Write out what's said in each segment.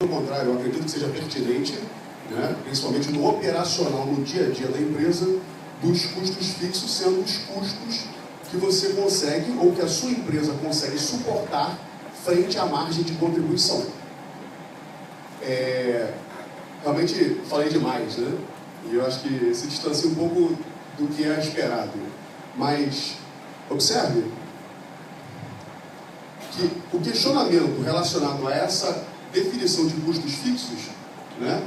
Pelo contrário, eu acredito que seja pertinente, né, principalmente no operacional, no dia a dia da empresa, dos custos fixos sendo os custos que você consegue ou que a sua empresa consegue suportar frente à margem de contribuição. Realmente falei demais, né? E eu acho que se distancia um pouco do que é esperado. Mas observe que o questionamento relacionado a essa definição de custos fixos, né,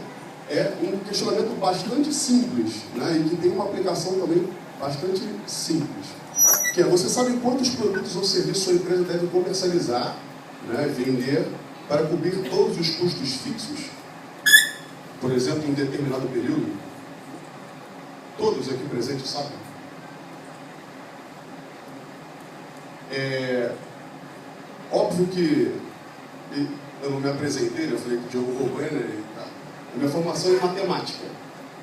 é um questionamento bastante simples, né, e que tem uma aplicação também bastante simples. Que é, você sabe quantos produtos ou serviços sua empresa deve comercializar, né, vender, para cobrir todos os custos fixos? Por exemplo, em um determinado período? Todos aqui presentes sabem? Óbvio que eu não me apresentei, eu falei que o Diogo Roubner, a minha formação é em matemática.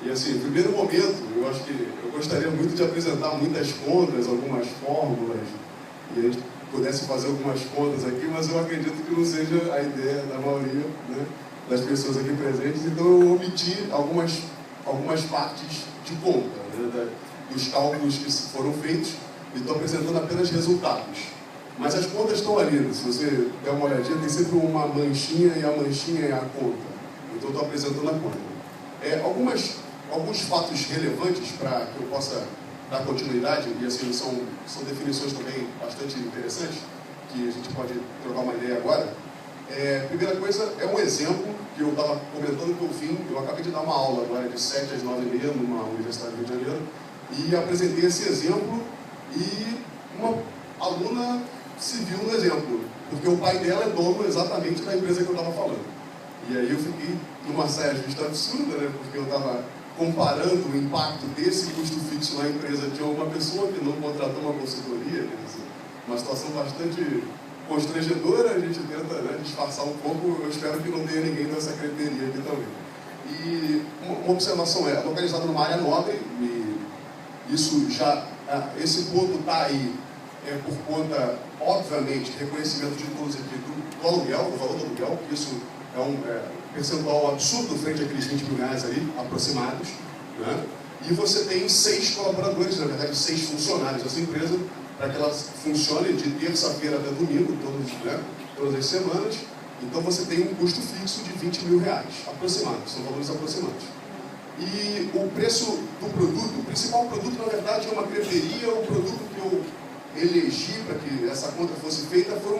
E assim, no primeiro momento, eu acho que eu gostaria muito de apresentar muitas contas, algumas fórmulas, e a gente pudesse fazer algumas contas aqui, mas eu acredito que não seja a ideia da maioria, né, das pessoas aqui presentes, então eu omiti algumas partes de conta, né, dos cálculos que foram feitos, e estou apresentando apenas resultados. Mas as contas estão ali, né? Se você der uma olhadinha, tem sempre uma manchinha, e a manchinha é a conta. Então estou apresentando a conta. Alguns fatos relevantes para que eu possa dar continuidade, e assim são definições também bastante interessantes, que a gente pode trocar uma ideia agora. Primeira coisa é um exemplo que eu estava comentando por fim. Eu acabei de dar uma aula agora de 7 às 9h30 numa universidade do Rio de Janeiro, e apresentei esse exemplo, e uma aluna se viu no exemplo, porque o pai dela é dono exatamente da empresa que eu estava falando. E aí eu fiquei numa saia justa absurda, né, porque eu estava comparando o impacto desse custo fixo na empresa de uma pessoa que não contratou uma consultoria, quer dizer, uma situação bastante constrangedora. A gente tenta, né, disfarçar um pouco. Eu espero que não tenha ninguém da secretaria aqui também. E uma observação localizado numa área nobre, e isso já, esse ponto está aí por conta, obviamente, reconhecimento de todos aqui do aluguel, do valor do aluguel, que isso é um percentual absurdo frente àqueles 20 mil reais ali, aproximados, né? E você tem 6 colaboradores, na verdade 6 funcionários dessa empresa, para que ela funcione de terça-feira até domingo, todas as semanas. Então você tem um custo fixo de 20 mil reais, aproximados, são valores aproximados. E o preço do produto, o principal produto, na verdade, é uma creperia. O produto que eu elegi para que essa conta fosse feita foi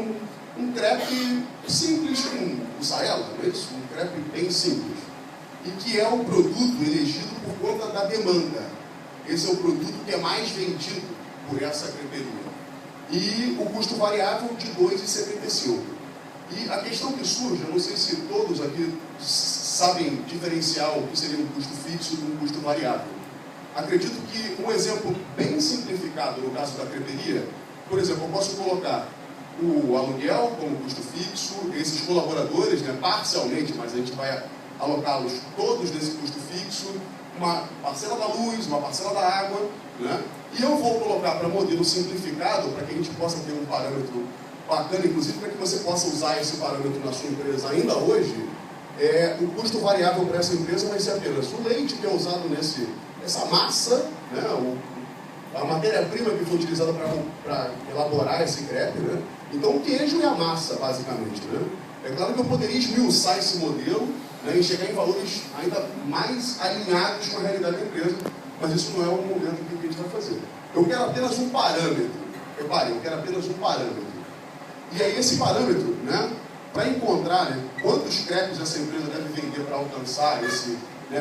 um crepe simples com mussarela, não é isso? Um crepe bem simples. E que é o produto elegido por conta da demanda. Esse é o produto que é mais vendido por essa creperia. E o custo variável de R$ 2,75. E a questão que surge, eu não sei se todos aqui sabem diferenciar o que seria um custo fixo de um custo variável. Acredito que um exemplo bem simplificado no caso da creperia, por exemplo, eu posso colocar o aluguel como custo fixo, esses colaboradores, né, parcialmente, mas a gente vai alocá-los todos nesse custo fixo, uma parcela da luz, uma parcela da água, né? E eu vou colocar para modelo simplificado, para que a gente possa ter um parâmetro bacana, inclusive para que você possa usar esse parâmetro na sua empresa ainda hoje. O custo variável para essa empresa vai ser apenas o leite que é usado essa massa, né, a matéria-prima que foi utilizada para elaborar esse crepe, né? Então o queijo e a massa, basicamente, né? É claro que eu poderia esmiuçar esse modelo, né, e chegar em valores ainda mais alinhados com a realidade da empresa, mas isso não é o momento que a gente vai fazer. Eu quero apenas um parâmetro. Reparem, eu quero apenas um parâmetro. E aí esse parâmetro, né, para encontrar, né, quantos crepes essa empresa deve vender para alcançar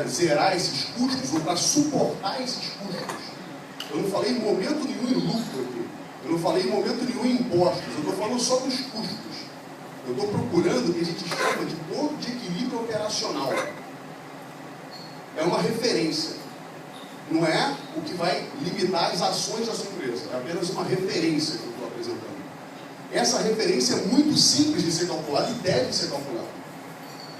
zerar esses custos, ou para suportar esses custos. Eu não falei em momento nenhum em lucro aqui. Eu não falei em momento nenhum em impostos. Eu estou falando só dos custos. Eu estou procurando o que a gente chama de ponto de equilíbrio operacional. É uma referência. Não é o que vai limitar as ações da sua empresa. É apenas uma referência que eu estou apresentando. Essa referência é muito simples de ser calculada e deve ser calculada.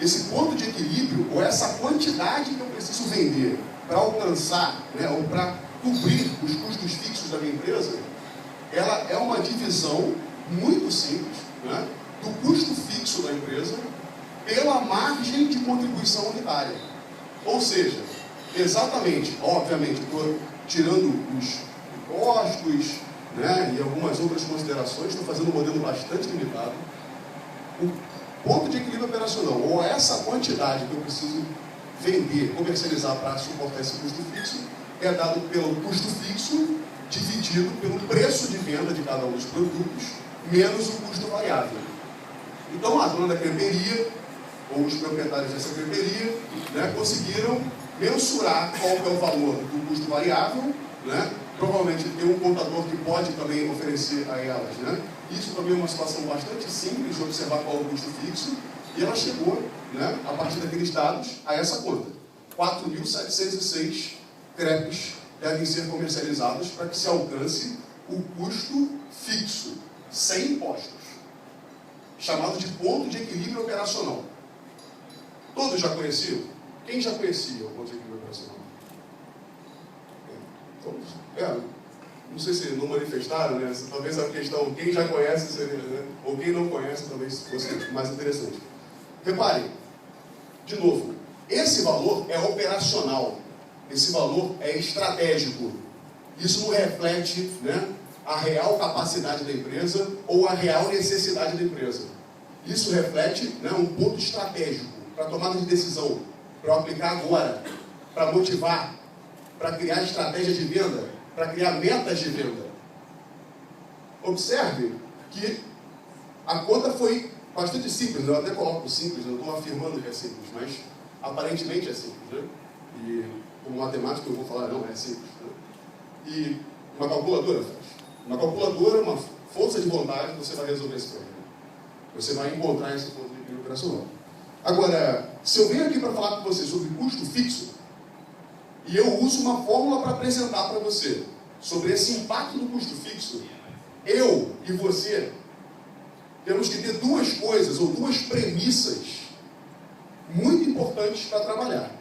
Esse ponto de equilíbrio, ou essa quantidade que eu preciso vender para alcançar, né, ou para cobrir os custos fixos da minha empresa, ela é uma divisão muito simples, né, do custo fixo da empresa pela margem de contribuição unitária. Ou seja, exatamente, obviamente, estou tirando os impostos, né, e algumas outras considerações, estou fazendo um modelo bastante limitado. O ponto de equilíbrio operacional, ou essa quantidade que eu preciso vender, comercializar para suportar esse custo fixo, é dado pelo custo fixo dividido pelo preço de venda de cada um dos produtos, menos o custo variável. Então, a dona da creperia, ou os proprietários dessa creperia, né, conseguiram mensurar qual é o valor do custo variável, né? Provavelmente tem um contador que pode também oferecer a elas, né? Isso também é uma situação bastante simples de observar qual é o custo fixo, e ela chegou, né, a partir daqueles dados, a essa conta. 4.706 crepes devem ser comercializados para que se alcance o custo fixo, sem impostos, chamado de ponto de equilíbrio operacional. Todos já conheciam? Quem já conhecia o ponto de equilíbrio operacional? Todos? Não sei se não manifestaram, né? Talvez a questão, quem já conhece, seria, né? Ou quem não conhece, talvez fosse mais interessante. Reparem, de novo, esse valor é operacional, esse valor é estratégico. Isso não reflete, né, a real capacidade da empresa ou a real necessidade da empresa. Isso reflete, né, um ponto estratégico para tomada de decisão, para aplicar agora, para motivar, para criar estratégia de venda, para criar metas de venda. Observe que a conta foi bastante simples. Eu até coloco simples, não estou afirmando que é simples, mas aparentemente é simples, né? E como matemático eu vou falar, não, é simples, né? E uma calculadora faz. Uma calculadora, uma força de vontade, você vai resolver esse problema. Você vai encontrar esse ponto de equilíbrio operacional. Agora, se eu venho aqui para falar com você sobre custo fixo, e eu uso uma fórmula para apresentar para você sobre esse impacto do custo fixo, eu e você temos que ter duas coisas, ou duas premissas muito importantes para trabalhar.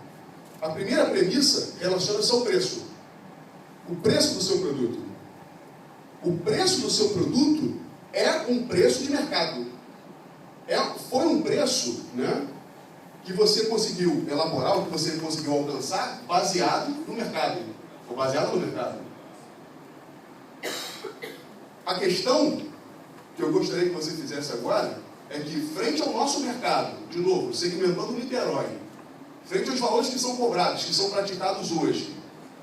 A primeira premissa relaciona-se ao preço. O preço do seu produto. O preço do seu produto é um preço de mercado. Foi um preço, né, que você conseguiu elaborar, ou que você conseguiu alcançar, baseado no mercado. Ou baseado no mercado. A questão que eu gostaria que você fizesse agora é que, frente ao nosso mercado, de novo, segmentando Niterói, frente aos valores que são cobrados, que são praticados hoje,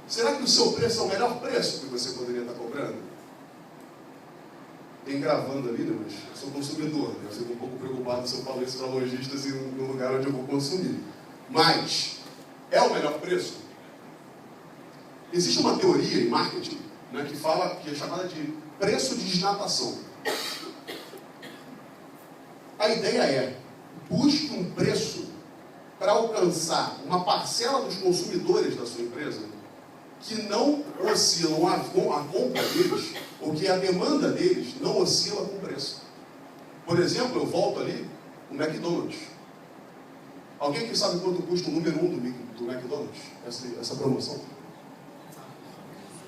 será que o seu preço é o melhor preço que você poderia estar cobrando? Tem gravando ali, né? Mas eu sou consumidor, né? Eu fico um pouco preocupado se eu falo isso para lojistas e no lugar onde eu vou consumir. Mas, é o melhor preço? Existe uma teoria em marketing, né, que é chamada de preço de desnatação. A ideia é, busque um preço para alcançar uma parcela dos consumidores da sua empresa que não oscilam a compra deles, ou que a demanda deles não oscila com o preço. Por exemplo, eu volto ali, o McDonald's. Alguém que sabe quanto custa o número 1 do McDonald's? Essa promoção?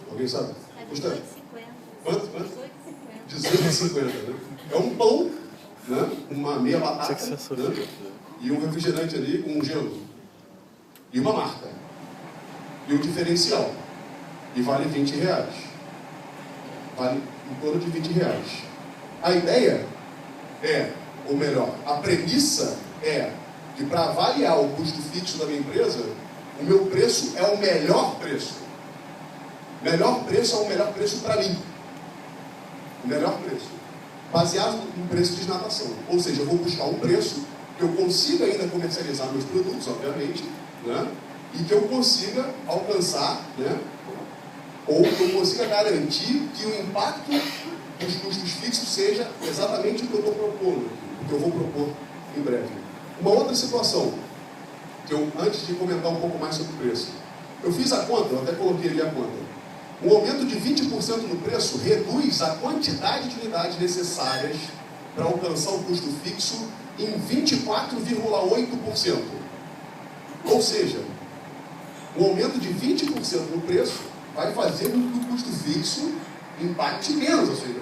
Alguém sabe? Custa R$18,50. Quanto? R$18,50. Né? É um pão, né? Uma meia batata, né? E um refrigerante ali com um gelo. E uma marca. E o diferencial. E vale R$20. Vale em torno de R$20. A ideia é, ou melhor, a premissa é que para avaliar o custo fixo da minha empresa, o meu preço é o melhor preço. O melhor preço é o melhor preço para mim. O melhor preço. Baseado no preço de desnatação. Ou seja, eu vou buscar um preço que eu consiga ainda comercializar meus produtos, obviamente, né? E que eu consiga alcançar, né? Ou que eu consiga garantir que o impacto dos custos fixos seja exatamente o que eu estou propondo, o que eu vou propor em breve. Uma outra situação, que eu, antes de comentar um pouco mais sobre o preço, eu fiz a conta, eu até coloquei ali a conta. Um aumento de 20% no preço reduz a quantidade de unidades necessárias para alcançar o custo fixo em 24,8%. Ou seja, um aumento de 20% no preço vai fazer com que o custo fixo impacte menos a sua empresa.